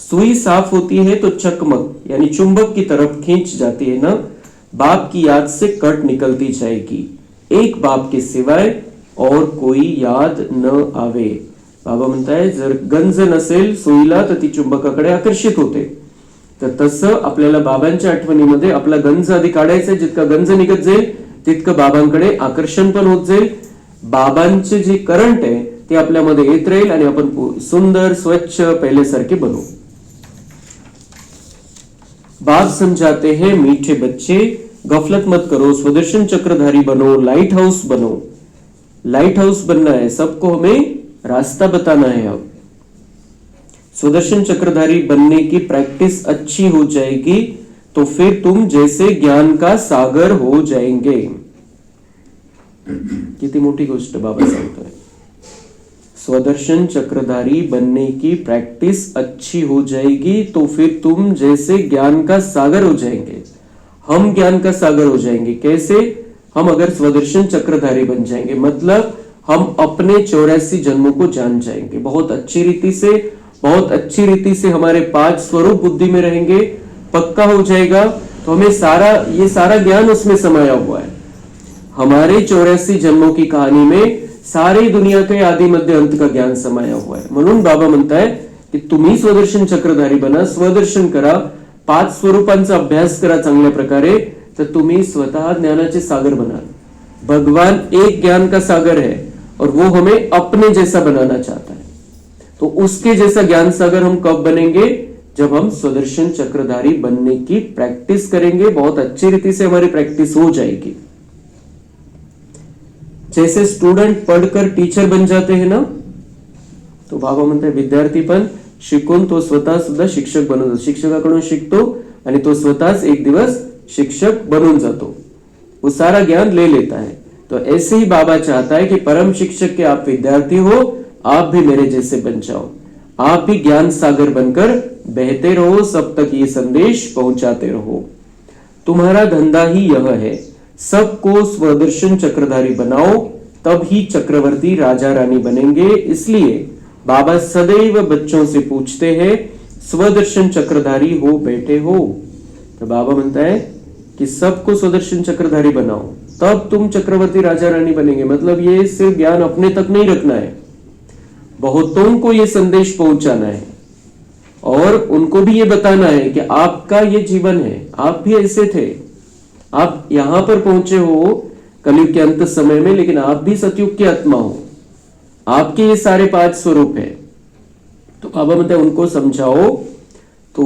सुई साफ होती है तो चकमक यानी चुंबक की तरफ खींच जाती है ना, बाप की याद से कट निकलती जाएगी। एक बाप के सिवाय और कोई याद न आवे। बाबा म्हणताय जर गंज नसेल सुईला तर ती चुंबकाकडे आकर्षित होते। तर तसं आपल्याला बाबांच्या आठवणीमध्ये आपला गंज आधी काढायचा, जितका गंज निघत जाईल तितकं बाबांकडे आकर्षण पण होत जाईल। बाबांचे जे करंट आहे ते आपल्यामध्ये येत राहील आणि आपण सुंदर स्वच्छ पहिल्यासारखे बनू। बाप समझाते हैं मीठे बच्चे गफलत मत करो, स्वदर्शन चक्रधारी बनो, लाइट हाउस बनो। लाइट हाउस बनना है, सबको हमें रास्ता बताना है। अब स्वदर्शन चक्रधारी बनने की प्रैक्टिस अच्छी हो जाएगी तो फिर तुम जैसे ज्ञान का सागर हो जाएंगे। किती मोठी गोष्ट बाबा सांगतोय। स्वदर्शन चक्रधारी बनने की प्रैक्टिस अच्छी हो जाएगी तो फिर तुम जैसे ज्ञान का सागर हो जाएंगे। हम ज्ञान का सागर हो जाएंगे कैसे? हम अगर स्वदर्शन चक्रधारी बन जाएंगे, मतलब हम अपने 84 जन्मों को जान जाएंगे बहुत अच्छी रीति से। बहुत अच्छी रीति से हमारे 5 स्वरूप बुद्धि में रहेंगे, पक्का हो जाएगा। तो हमें ये सारा ज्ञान उसमें समाया हुआ है। हमारे 84 जन्मों की कहानी में सारी दुनिया के आदि मध्य अंत का ज्ञान समाया हुआ है। म्हणून बाबा म्हणताय की तुम्ही स्वदर्शन चक्रधारी बना, स्वदर्शन करा, 5 स्वरूपांचा अभ्यास करा चांगल्या प्रकारे, तर तुम्ही स्वतः ज्ञानाचे सागर बनाल। भगवान एक ज्ञान का सागर है और वो हमें अपने जैसा बनाना चाहता है। तो उसके जैसा ज्ञान सागर हम कब बनेंगे? जब हम स्वदर्शन चक्रधारी बनने की प्रैक्टिस करेंगे। बहुत अच्छी रीति से हमारी प्रैक्टिस हो जाएगी। जैसे स्टूडेंट पढ़कर टीचर बन जाते हैं ना, तो बाबा म्हणते विद्यार्थी पण शिकून तो स्वतः सुद्धा शिक्षक बनून जातो। शिक्षकाकडून शिकतो आणि तो स्वतःच एक दिवस शिक्षक बनून जातो। वो सारा ज्ञान ले लेता है। तो ऐसे ही बाबा चाहता है कि परम शिक्षक के आप विद्यार्थी हो, आप भी मेरे जैसे बन जाओ। आप भी ज्ञान सागर बनकर बहते रहो, सब तक ये संदेश पहुंचाते रहो। तुम्हारा धंधा ही यह है, सबको स्वदर्शन चक्रधारी बनाओ, तब ही चक्रवर्ती राजा रानी बनेंगे। इसलिए बाबा सदैव बच्चों से पूछते हैं स्वदर्शन चक्रधारी हो बैठे हो। तो बाबा म्हणता है कि सबको स्वदर्शन चक्रधारी बनाओ, तब तुम चक्रवर्ती राजा रानी बनेंगे। मतलब ये सिर्फ ज्ञान अपने तक नहीं रखना है, बहुतों को ये संदेश पहुंचाना है और उनको भी ये बताना है कि आपका ये जीवन है, आप भी ऐसे थे, आप यहां पर पहुंचे हो कलयुग के अंत समय में, लेकिन आप भी सतयुग की आत्मा हो। आपके ये सारे 5 स्वरूप है। तो बाबा मतलब उनको समझाओ तो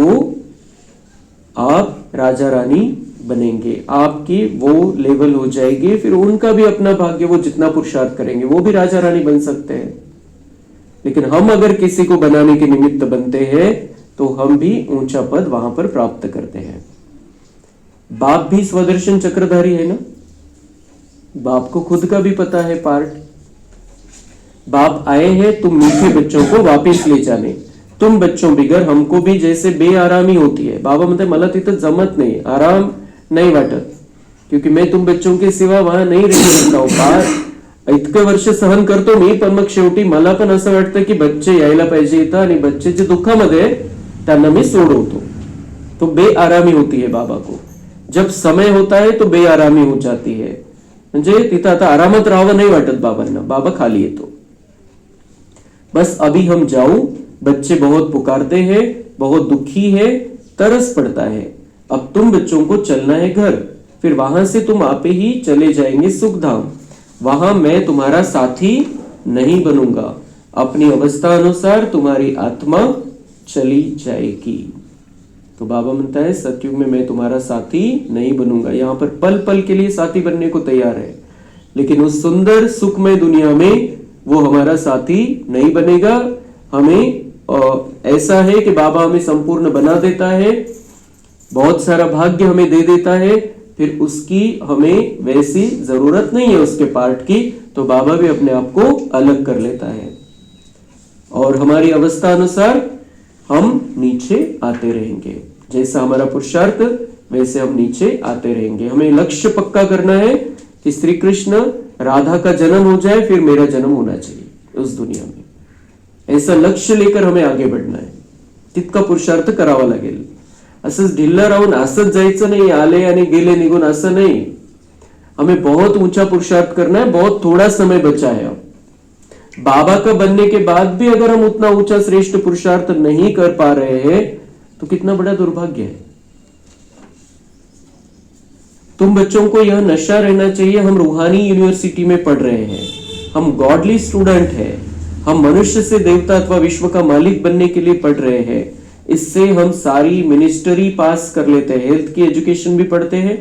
आप राजा रानी बनेंगे, आपकी वो लेवल हो जाएगी, फिर उनका भी अपना भाग्य, वो जितना पुरुषार्थ करेंगे वो भी राजा रानी बन सकते हैं। लेकिन हम अगर किसी को बनाने के निमित्त बनते हैं तो हम भी ऊंचा पद वहां पर प्राप्त करते हैं। बाप भी स्वदर्शन चक्रधारी है ना, बाप को खुद का भी पता है पार्ट। बाप आए हैं तुम मीठे बच्चों को वापिस ले जाने, तुम बच्चों बिगर हमको भी जैसे बेआरामी होती है। बाबा म्हणते मला तिथं जमत नाही, आराम नाही वाटत, क्योंकि मैं तुम बच्चों के सिवा वहां नहीं रह सकता हूं। फार इतके वर्ष सहन करतो मी, पण मग शेवटी मला पण असं वाटतं की बच्चे यायला पाहिजे इथं आणि बच्चेच्या दुःखामध्ये त्यांना मी सोडवतो। तो बेआरामी होती है बाबा को, जब समय होता है तो बेआरामी हो जाती है, म्हणजे तिथं आता आरामात राहावं नाही वाटत बाबांना, बाबा खाली येतो। बस अभी हम जाऊं, बच्चे बहुत पुकारते हैं, बहुत दुखी है, तरस पड़ता है, अब तुम बच्चों को चलना है घर, फिर वहां से तुम आपे ही चले जाएंगे सुखधाम, वहां मैं तुम्हारा साथी नहीं बनूंगा, अपनी अवस्था अनुसार तुम्हारी आत्मा चली जाएगी। तो बाबा म्हणता है सतयुग में मैं तुम्हारा साथी नहीं बनूंगा, यहां पर पल पल के लिए साथी बनने को तैयार है, लेकिन उस सुंदर सुखमय दुनिया में वो हमारा साथी नहीं बनेगा। हमें ऐसा है कि बाबा हमें संपूर्ण बना देता है, बहुत सारा भाग्य हमें दे देता है, फिर उसकी हमें वैसी जरूरत नहीं है उसके पार्ट की, तो बाबा भी अपने आप को अलग कर लेता है और हमारी अवस्था अनुसार हम नीचे आते रहेंगे। जैसा हमारा पुरुषार्थ वैसे हम नीचे आते रहेंगे। हमें लक्ष्य पक्का करना है कि श्री कृष्ण राधा का जन्म हो जाए, फिर मेरा जन्म होना चाहिए उस दुनिया में, ऐसा लक्ष्य लेकर हमें आगे बढ़ना है। तितका पुरुषार्थ करावा लागेल। असंच ढिल्ला राहून असंच जायचं नाही, आले आणि गेले निघून असं नहीं, हमें बहुत ऊंचा पुरुषार्थ करना है। बहुत थोड़ा समय बचा है, अब बाबा का बनने के बाद भी अगर हम उतना ऊंचा श्रेष्ठ पुरुषार्थ नहीं कर पा रहे हैं तो कितना बड़ा दुर्भाग्य है। तुम बच्चों को यह नशा रहना चाहिए, हम रूहानी यूनिवर्सिटी में पढ़ रहे हैं, हम गॉडली स्टूडेंट हैं, हम मनुष्य से देवता अथवा विश्व का मालिक बनने के लिए पढ़ रहे हैं। इससे हम सारी मिनिस्ट्री पास कर लेते हैं, हेल्थ की एजुकेशन भी पढ़ते हैं,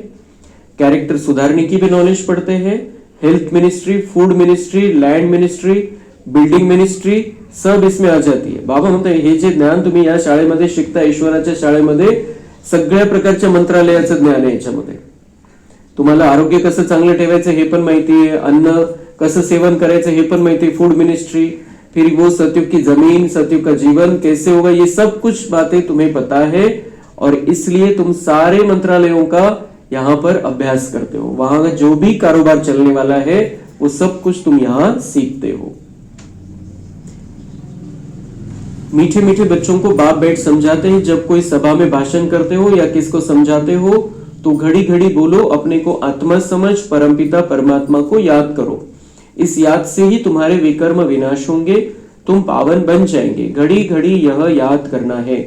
कैरेक्टर सुधारने की भी नॉलेज पढ़ते हैं, health ministry, food ministry, land ministry, building ministry सब इसमें आ जाती है। बाबा म्हणतात हे जे ज्ञान तुम्ही या शाळेमध्ये शिकता, ईश्वराच्या शाळेमध्ये सगळ्या प्रकारच्या मंत्रालयाचं ज्ञान आहे याच्यामध्ये। तुम्हाला आरोग्य कसं चांगलं ठेवायचं हे पण माहिती आहे, अन्न कसं सेवन करायचं हे पण माहिती है, फूड मिनिस्ट्री, फिर वो सतयुग की जमीन, सतयुग का जीवन कैसे होगा, ये सब कुछ बातें तुम्हें पता है और इसलिए तुम सारे मंत्रालयों का यहाँ पर अभ्यास करते हो। वहां का जो भी कारोबार चलने वाला है वो सब कुछ तुम यहाँ सीखते हो। मीठे मीठे बच्चों को बाप बैठ समझाते हैं, जब कोई सभा में भाषण करते हो या किसको समझाते हो तो घड़ी घड़ी बोलो, अपने को आत्मा समझ, परमपिता परमात्मा को याद करो, इस याद से ही तुम्हारे विकर्म विनाश होंगे, तुम पावन बन जाएंगे। घड़ी घड़ी यह याद करना है,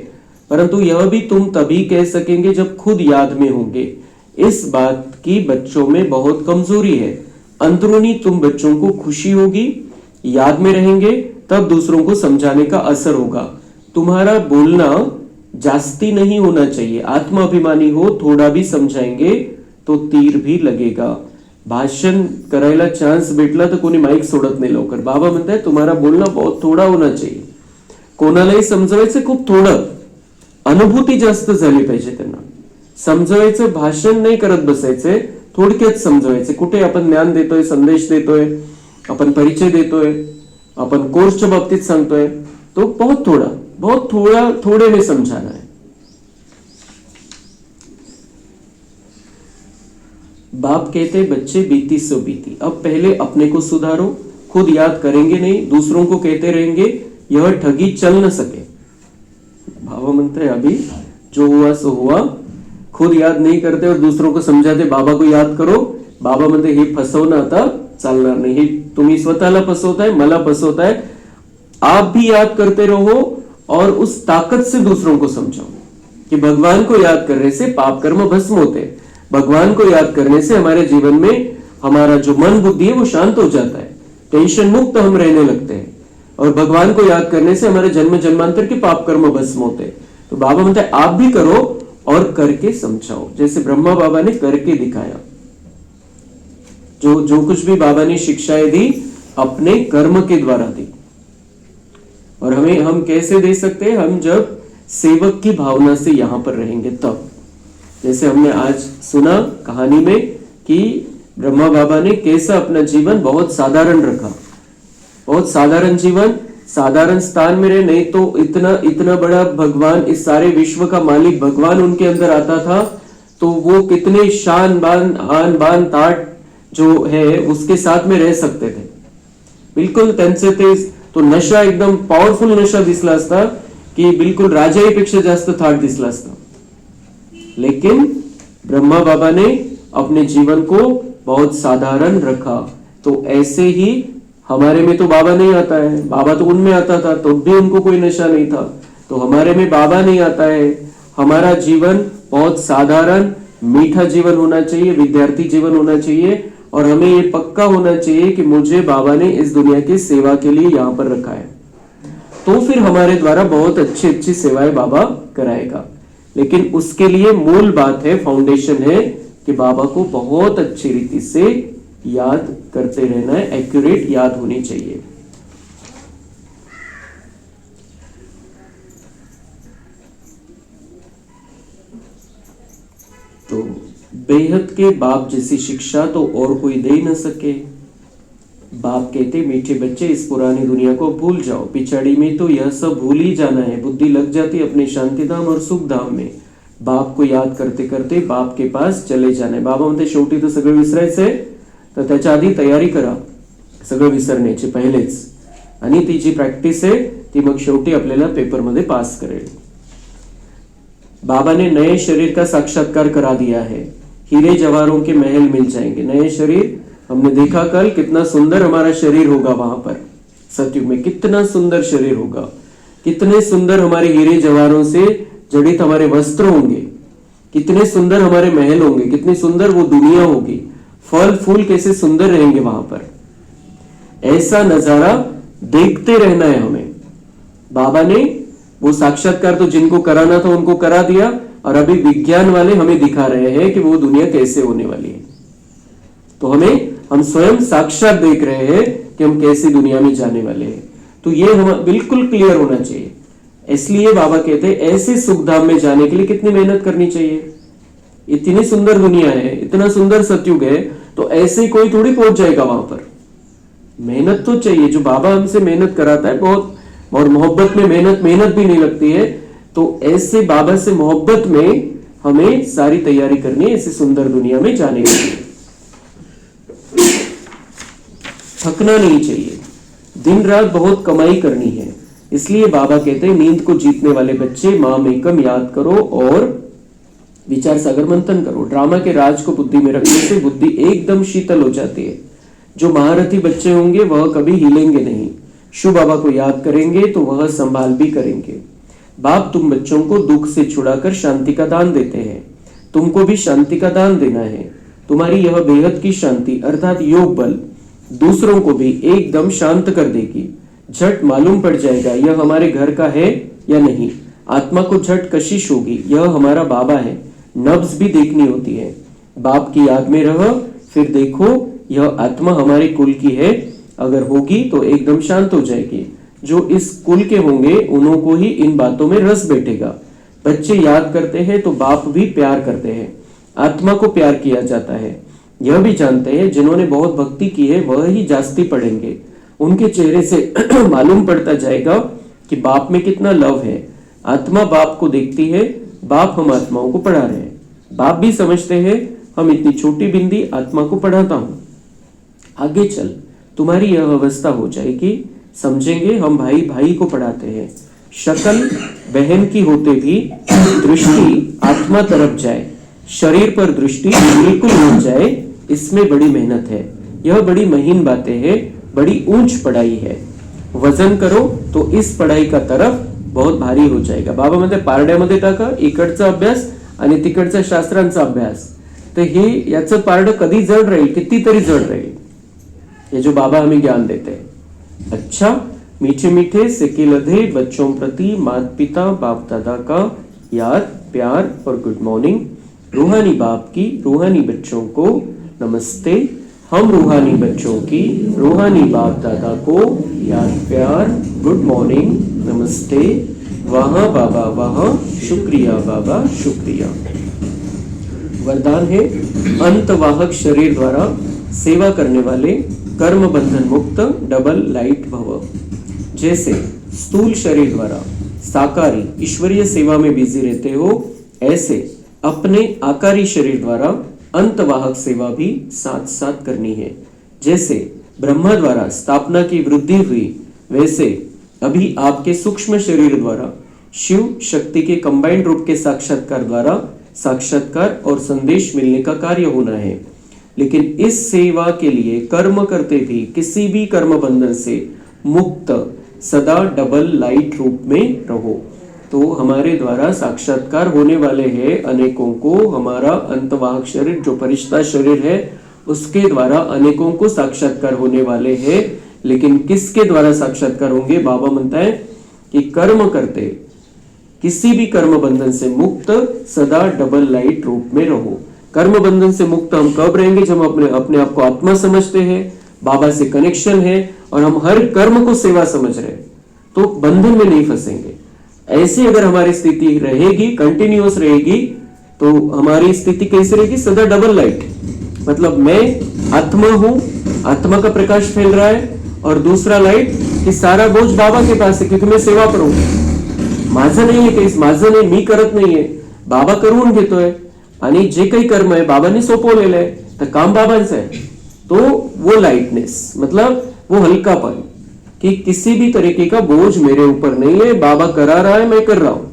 परंतु यह भी तुम तभी कह सकेंगे जब खुद याद में होंगे। इस बात की बच्चों में बहुत कमजोरी है। अंदरूनी तुम बच्चों को खुशी होगी, याद में रहेंगे, तब दूसरों को समझाने का असर होगा। तुम्हारा बोलना जास्ती नहीं होना चाहिए, आत्माभिमानी हो, थोड़ा भी समझाएंगे तो तीर भी लगेगा। भाषण करायला चान्स भेटला तर कोणी माईक सोडत नाही लवकर। बाबा म्हणताय तुम्हारा बोलना बहुत थोड़ा होना चाहिए, कोणालाही समजवायचं खूप थोडं, अनुभूती जास्त झाली पाहिजे त्यांना। समजवायचं भाषण नाही करत बसायचे, थोडक्यात समजवायचे। कुठे आपण ज्ञान देतोय, संदेश देतोय, आपण परिचय देतोय, अपन कोर्सच्या बाबतीत सांगतोय, तो बहुत थोड़ा थोड़े में समझाना है। बाप कहते बच्चे बीती सो बीती, अब पहले अपने को सुधारो, खुद याद करेंगे नहीं, दूसरों को कहते रहेंगे, यह ठगी चल न सके। बाबा म्हणते अभी जो हुआ सो हुआ, खुद याद नहीं करते और दूसरों को समझाते बाबा को याद करो। बाबा म्हणते हे फसवणं आता चालणार नाही, हे तुम्ही स्वतःला फसवताय, मला फसवताय। आप भी याद करते रहो और उस ताकत से दूसरों को समझाओ कि भगवान को याद करने से पाप कर्म भस्म होते हैं, भगवान को याद करने से हमारे जीवन में हमारा जो मन बुद्धि है वो शांत हो जाता है, टेंशन मुक्त हम रहने लगते हैं और भगवान को याद करने से हमारे जन्म जन्मांतर के पाप कर्म भस्म होते हैं। तो बाबा बोलते हैं आप भी करो और करके समझाओ, जैसे ब्रह्मा बाबा ने करके दिखाया। जो जो कुछ भी बाबा ने शिक्षाएं दी अपने कर्म के द्वारा दी। और हम कैसे दे सकते हैं? हम जब सेवक की भावना से यहां पर रहेंगे तब। जैसे हमने आज सुना कहानी में कि ब्रह्मा बाबा ने कैसा अपना जीवन बहुत साधारण रखा, बहुत साधारण जीवन, साधारण स्थान में रहे। नहीं तो इतना बड़ा भगवान, इस सारे विश्व का मालिक भगवान उनके अंदर आता था तो वो कितने शान बान आन बान ताट जो है उसके साथ में रह सकते थे, बिलकुल त्यांचे ते तो नशा एकदम पॉवरफुल नशा दिसला असता की बिलकुल राजाईपेक्षा जास्त थाट दिसला असता। लेकिन ब्रह्मा बाबा ने अपने जीवन को बहुत साधारण रखा। तो ऐसे ही हमारे में तो बाबा नहीं आता है, बाबा तो उनमें आता था तो भी उनको कोई नशा नहीं था। तो हमारे में बाबा नहीं आता है, हमारा जीवन बहुत साधारण मीठा जीवन होना चाहिए, विद्यार्थी जीवन होना चाहिए। और हमें ये पक्का होना चाहिए कि मुझे बाबा ने इस दुनिया की सेवा के लिए यहाँ पर रखा है, तो फिर हमारे द्वारा बहुत अच्छी अच्छी सेवाएं बाबा कराएगा। लेकिन उसके लिए मूल बात है, फाउंडेशन है कि बाबा को बहुत अच्छी रीति से याद करते रहना है, एक्यूरेट याद होनी चाहिए। तो बेहद के बाप जैसी शिक्षा तो और कोई दे ही न सके। बाप कहते मीठे बच्चे इस पुरानी दुनिया को भूल जाओ, पिछाड़ी में तो यह सब भूल ही जाना है। बुद्धि लग जाती अपने शांति धाम और सुख धाम में। बाप को याद करते करते बाप के पास चले जाना है। बाबा म्हणते शेवटी तर सगळं विसरायचंय, तर त्याच्या आधी तयारी करा सगळं विसरण्याची पहिलेच, आणि ती जी प्रॅक्टिस आहे ती मग शेवटी आपल्याला पेपरमध्ये पास करेल। बाबा ने नए शरीर का साक्षात्कार करा दिया है, हीरे जवाहरों के महल मिल जाएंगे। नए शरीर हमने देखा कल, कितना सुंदर हमारा शरीर होगा वहां पर सतयुग में, कितना सुंदर शरीर होगा, कितने सुंदर हमारे हीरे जवाहरों से जड़ित हमारे वस्त्र होंगे, कितने सुंदर हमारे महल होंगे, कितनी सुंदर वो दुनिया होगी, फल फूल कैसे सुंदर रहेंगे वहां पर। ऐसा नजारा देखते रहना है हमें। बाबा ने वो साक्षात्कार तो जिनको कराना था उनको करा दिया, और अभी विज्ञान वाले हमें दिखा रहे हैं कि वो दुनिया कैसे होने वाली है। तो हम स्वयं साक्षात देख रहे हैं कि हम कैसी दुनिया में जाने वाले हैं। तो ये हम बिल्कुल क्लियर होना चाहिए। इसलिए बाबा कहते हैं ऐसे सुख धाम में जाने के लिए कितनी मेहनत करनी चाहिए। इतनी सुंदर दुनिया है, इतना सुंदर सतयुग है, तो ऐसे कोई थोड़ी पहुंच जाएगा वहां पर। मेहनत तो चाहिए। जो बाबा हमसे मेहनत कराता है बहुत, और मोहब्बत में मेहनत भी नहीं लगती है। तो ऐसे बाबा से मोहब्बत में हमें सारी तैयारी करनी है ऐसी सुंदर दुनिया में जाने के लिए। थकना नहीं चाहिए, दिन रात बहुत कमाई करनी है। इसलिए बाबा कहते हैं नींद को जीतने वाले बच्चे माम एकम याद करो और विचार सागर मंथन करो। ड्रामा के राज को बुद्धि में रखने से बुद्धि एकदम शीतल हो जाती है। जो महारथी बच्चे होंगे वह कभी हिलेंगे नहीं। शिव बाबा को याद करेंगे तो वह संभाल भी करेंगे। बाप तुम बच्चों को दुख से छुड़ाकर शांति का दान देते हैं, तुमको भी शांति का दान देना है। तुम्हारी यह बेहद की शांति अर्थात योग बल दूसरों को भी एकदम शांत कर देगी। झट मालूम पड़ जाएगा यह हमारे घर का है या नहीं। आत्मा को झट कशिश होगी, यह हमारा बाबा है। नब्ज भी देखनी होती है। बाप की याद में रहो, फिर देखो यह आत्मा हमारे कुल की है। अगर होगी तो एकदम शांत हो जाएगी। जो इस कुल के होंगे उन्हों को ही इन बातों में रस बैठेगा। बच्चे याद करते हैं तो बाप भी प्यार करते हैं। आत्मा को प्यार किया जाता है। यह भी जानते हैं जिन्होंने बहुत भक्ति की है वह ही जास्ती पढ़ेंगे। उनके चेहरे से मालूम पड़ता जाएगा कि बाप में कितना लव है। आत्मा बाप को देखती है, बाप हम आत्माओं को पढ़ा रहे हैं। बाप भी समझते हैं हम इतनी छोटी बिंदी आत्मा को पढ़ाता हूं। आगे चल तुम्हारी यह अवस्था हो जाएगी, समझेंगे हम भाई भाई को पढ़ाते हैं। शक्ल बहन की होते भी दृष्टि आत्मा तरफ जाए, शरीर पर दृष्टि बिल्कुल हो जाए, इसमें बड़ी मेहनत है। यह बड़ी महीन बातें हैं, बड़ी ऊंच पढ़ाई है। वजन करो तो इस पढ़ाई का तरफ बहुत भारी हो जाएगा। बाबा म्हणते पारड्यामध्ये टाका इकडचा अभ्यास आणि तिकडचा शास्त्रांचा अभ्यास, तर हे याचं पारडं कधी जड राहील, कितीतरी जड राहील। ये जो बाबा हमें ज्ञान देते हैं। अच्छा, मीठे मीठे सिक्के लधे बच्चों प्रति माता पिता बाप दादा का याद प्यार और गुड मॉर्निंग। रूहानी बाप की रूहानी बच्चों को नमस्ते। हम रूहानी बच्चों की रूहानी बाप दादा को याद प्यार गुड मॉर्निंग नमस्ते। वहाँ बाबा वहाँ, शुक्रिया बाबा शुक्रिया। वरदान है अंतवाहक शरीर द्वारा सेवा करने वाले कर्म बंधन मुक्त डबल लाइट भव। जैसे स्थूल शरीर द्वारा साकारी ईश्वरीय सेवा में बिजी रहते हो, ऐसे अपने आकारी शरीर द्वारा अंतवाहक सेवा भी साथ साथ करनी है। जैसे ब्रह्मा द्वारा स्थापना की वृद्धि हुई, वैसे अभी आपके सूक्ष्म शरीर द्वारा शिव शक्ति के कंबाइंड रूप के साक्षात्कार द्वारा साक्षात्कार और संदेश मिलने का कार्य होना है। लेकिन इस सेवा के लिए कर्म करते भी किसी भी कर्म बंधन से मुक्त सदा डबल लाइट रूप में रहो। तो हमारे द्वारा साक्षात्कार होने वाले हैं अनेकों को। हमारा अंतवाहक शरीर जो फरिश्ता शरीर है उसके द्वारा अनेकों को साक्षात्कार होने वाले हैं। लेकिन किसके द्वारा साक्षात्कार होंगे? बाबा म्हणता है कि कर्म करते किसी भी कर्म बंधन से मुक्त सदा डबल लाइट रूप में रहो। कर्म बंधन से मुक्त हम कब रहेंगे? जब हम अपने आप को आत्मा समझते हैं, बाबा से कनेक्शन है और हम हर कर्म को सेवा समझ रहे हैं, तो बंधन में नहीं फंसेंगे। ऐसी अगर हमारी स्थिति रहेगी, कंटिन्यूअस रहेगी, तो हमारी स्थिति कैसी रहेगी? सदा डबल लाइट। मतलब मैं आत्मा हूं, आत्मा का प्रकाश फैल रहा है, और दूसरा लाइट कि सारा बोझ बाबा के पास है क्योंकि मैं सेवा करूं। माझं नाही आहे केस, माझं नाही, मी करत नाहीये, बाबा करून घेतोय आणि जे काही कर्म आहे बाबांनी सोपवलेलं आहे, तर काम बाबांचं आहे। तो वो लाइटनेस मतलब वो हल्कापन कि किसी भी तरीके का बोझ मेरे ऊपर नहीं है, बाबा करा रहा है, मैं कर रहा हूं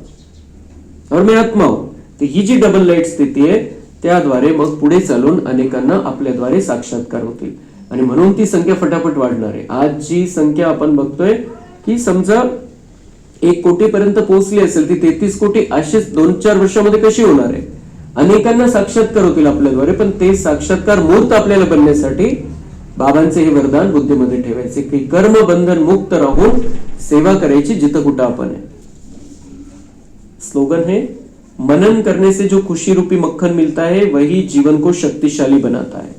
और मैं आत्मा हूं। तो ही जी डबल लाईट स्थिती आहे त्याद्वारे मग पुढे चालून अनेकांना आपल्याद्वारे साक्षात्कार होतील आणि म्हणून ती संख्या फटाफट वाढणार आहे। आज जी संख्या आपण बघतोय की समजा 1 कोटी पर्यंत पोहोचली असेल, ती 33 कोटी अशीच 2-4 वर्षामध्ये कशी होणार आहे? अनेकांना साक्षात्कार होतील आपल्याद्वारे, पण ते साक्षात्कार मूर्त आपल्याला बनण्यासाठी बाबांचे हे वरदान बुद्धीमध्ये ठेवायचे की कर्म बंधन मुक्त राहून सेवा करायची जिथं कुठं आपण आहे। स्लोगन है, मनन करने से जो खुशी रूपी मक्खन मिलता है वही जीवन को शक्तिशाली बनाता है।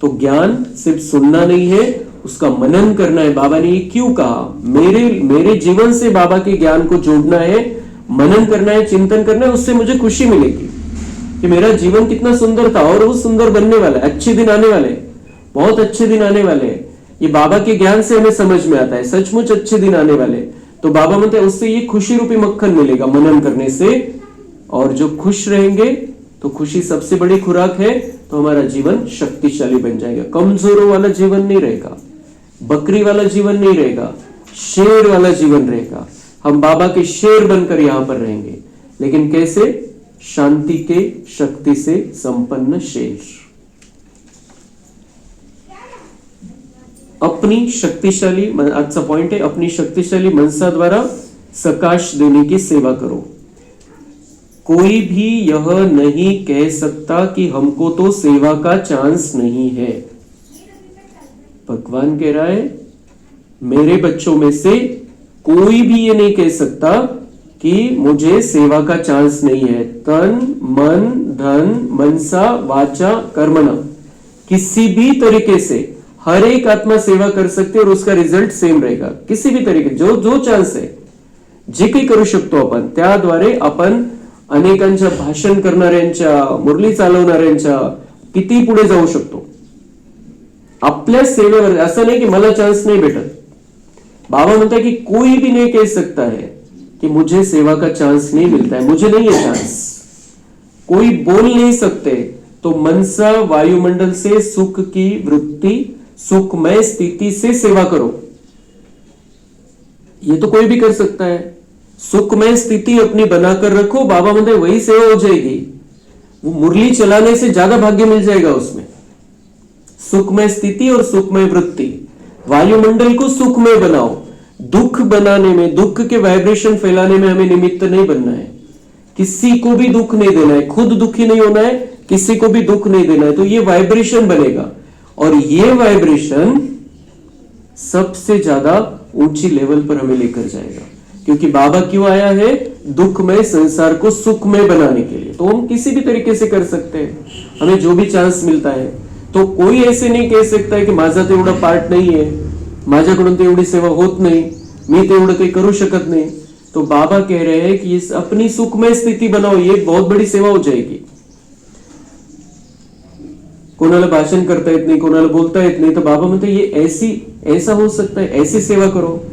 तो ज्ञान सिर्फ सुनना नहीं है, उसका मनन करना है। बाबा ने ये क्यों कहा? मेरे जीवन से बाबा के ज्ञान को जोड़ना है, मनन करना है, चिंतन करना है, उससे मुझे खुशी मिलेगी कि मेरा जीवन कितना सुंदर था और वो सुंदर बनने वाला है। अच्छे दिन आने वाले, बहुत अच्छे दिन आने वाले हैं। ये बाबा के ज्ञान से हमें समझ में आता है, सचमुच अच्छे दिन आने वाले। तो बाबा म्हणते हैं उससे ये खुशी रूपी मक्खन मिलेगा मनन करने से, और जो खुश रहेंगे तो खुशी सबसे बड़ी खुराक है, तो हमारा जीवन शक्तिशाली बन जाएगा। कमजोरों वाला जीवन नहीं रहेगा, बकरी वाला जीवन नहीं रहेगा, शेर वाला जीवन रहेगा। हम बाबा के शेर बनकर यहां पर रहेंगे। लेकिन कैसे? शांति के शक्ति से संपन्न शेर। अपनी शक्तिशाली, आज का पॉइंट है, अपनी शक्तिशाली मनसा द्वारा सकाश देने की सेवा करो। कोई भी यह नहीं कह सकता कि हमको तो सेवा का चांस नहीं है। भगवान कह रहा है मेरे बच्चों में से कोई भी ये नहीं कह सकता कि मुझे सेवा का चांस नहीं है। तन मन धन मनसा वाचा कर्मणा, किसी भी तरीके से हर एक आत्मा सेवा कर सकते और उसका रिझल्ट सेम रहेगा। किसी भी तरीके जो चान्स आहे, जे काही करू शकतो आपण, त्याद्वारे आपण अनेकांच्या भाषण करणाऱ्यांच्या, मुरली चालवणाऱ्यांच्या किती पुढे जाऊ शकतो आपल्या सेवेवर। असं नाही की मला चान्स नाही भेटत। बाबा म्हणता कि कोई भी नहीं कह सकता है कि मुझे सेवा का चांस नहीं मिलता है, मुझे नहीं है चांस। कोई बोल नहीं सकते। तो मनसा वायुमंडल से सुख की वृत्ति, सुखमय स्थिति से सेवा करो। ये तो कोई भी कर सकता है। सुखमय स्थिति अपनी बनाकर रखो, बाबा म्हणते वही सेवा हो जाएगी। वो मुरली चलाने से ज्यादा भाग्य मिल जाएगा उसमें। सुखमय स्थिति और सुखमय वृत्ति, वायुमंडल को सुखमय बनाओ। दुख बनाने में, दुख के वाइब्रेशन फैलाने में हमें निमित्त नहीं बनना है। किसी को भी दुख नहीं देना है, खुद दुखी नहीं होना है, किसी को भी दुख नहीं देना है। तो ये वाइब्रेशन बनेगा और ये वाइब्रेशन सबसे ज्यादा ऊंची लेवल पर हमें लेकर जाएगा। क्योंकि बाबा क्यों आया है? दुखमय संसार को सुखमय बनाने के लिए। तो हम किसी भी तरीके से कर सकते हैं, हमें जो भी चांस मिलता है। तो कोई ऐसे नहीं कह सकता है की माझा तेवढा पार्ट नाही आहे, माझ्याकडून तेवढी सेवा होत नाही, मी तेवढं काही करू शकत नाही। तो बाबा कह रहे हैं कि इस अपनी सुखमय स्थिति बनाओ, ये बहुत बड़ी सेवा हो जाएगी। कोणाला भाषण करता येत नाही, कोणाला बोलता येत नाही, तो बाबा म्हणते ये ऐसा हो सकता है, ऐसी सेवा करो।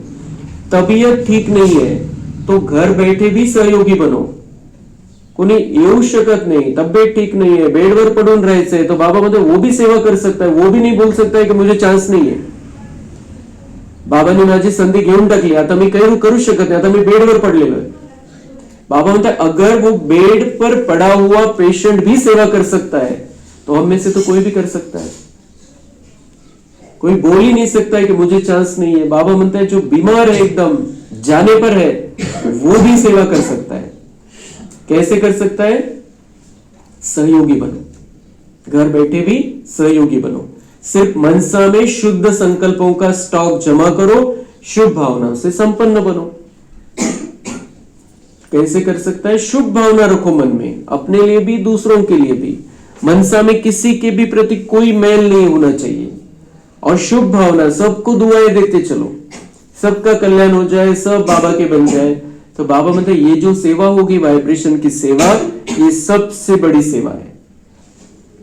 तबीयत ठीक नहीं है तो घर बैठे भी सहयोगी बनो। कोणी येऊ शकत नाही, तब्येत ठीक नहीं है, बेडवर पडून राहायचंय, तो बाबा म्हणते वो भी सेवा कर सकता है, वो भी नहीं बोल सकता है कि मुझे चांस नहीं है। बाबांनी माझी संधी घेऊन टाकली, आता मी काही करू शकत नाही, आता मी बेडवर पडलेलो आहे। बाबा म्हणते अगर वो बेड पर पड़ा हुआ पेशेंट भी सेवा कर सकता है तो हम में से तो कोई भी कर सकता है। कोई बोल ही नहीं सकता है कि मुझे चांस नहीं है। बाबा म्हणता है जो बीमार है, एकदम जाने पर है, वो भी सेवा कर सकता है। कैसे कर सकता है? सहयोगी बनो, घर बैठे भी सहयोगी बनो। सिर्फ मनसा में शुद्ध संकल्पों का स्टॉक जमा करो, शुभ भावनाओं से संपन्न बनो। कैसे कर सकता है? शुभ भावना रखो मन में, अपने लिए भी दूसरों के लिए भी। मनसा में किसी के भी प्रति कोई मैल नहीं होना चाहिए और शुभ भावना, सबको दुआएं देते चलो, सबका कल्याण हो जाए, सब बाबा के बन जाए। तो बाबा मतलब ये जो सेवा होगी वाइब्रेशन की सेवा, ये सबसे बड़ी सेवा है।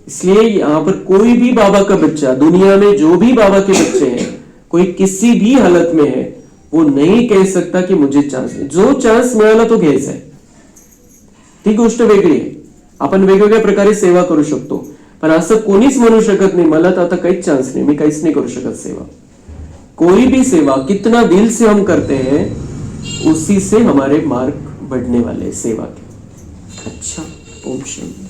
इसलिए यहां पर कोई भी बाबा का बच्चा, दुनिया में जो भी बाबा के बच्चे हैं, कोई किसी भी हालत में है, वो नहीं कह सकता की मुझे चान्स नाही। जो चान्स मिळाला तो घ्यायचा आहे, ती गोष्ट वेगळी आहे। आपण वेगवेगळ्या प्रकारे सेवा करू शकतो, पण असं कोणीच म्हणू शकत नाही मला तर आता काहीच चान्स नाही, मी काहीच नाही करू शकत सेवा। कोई भी सेवा कितना दिल से हम करते हैं, उसी से हमारे मार्ग बढ़ने वाले सेवा के। अच्छा, ओम शांति।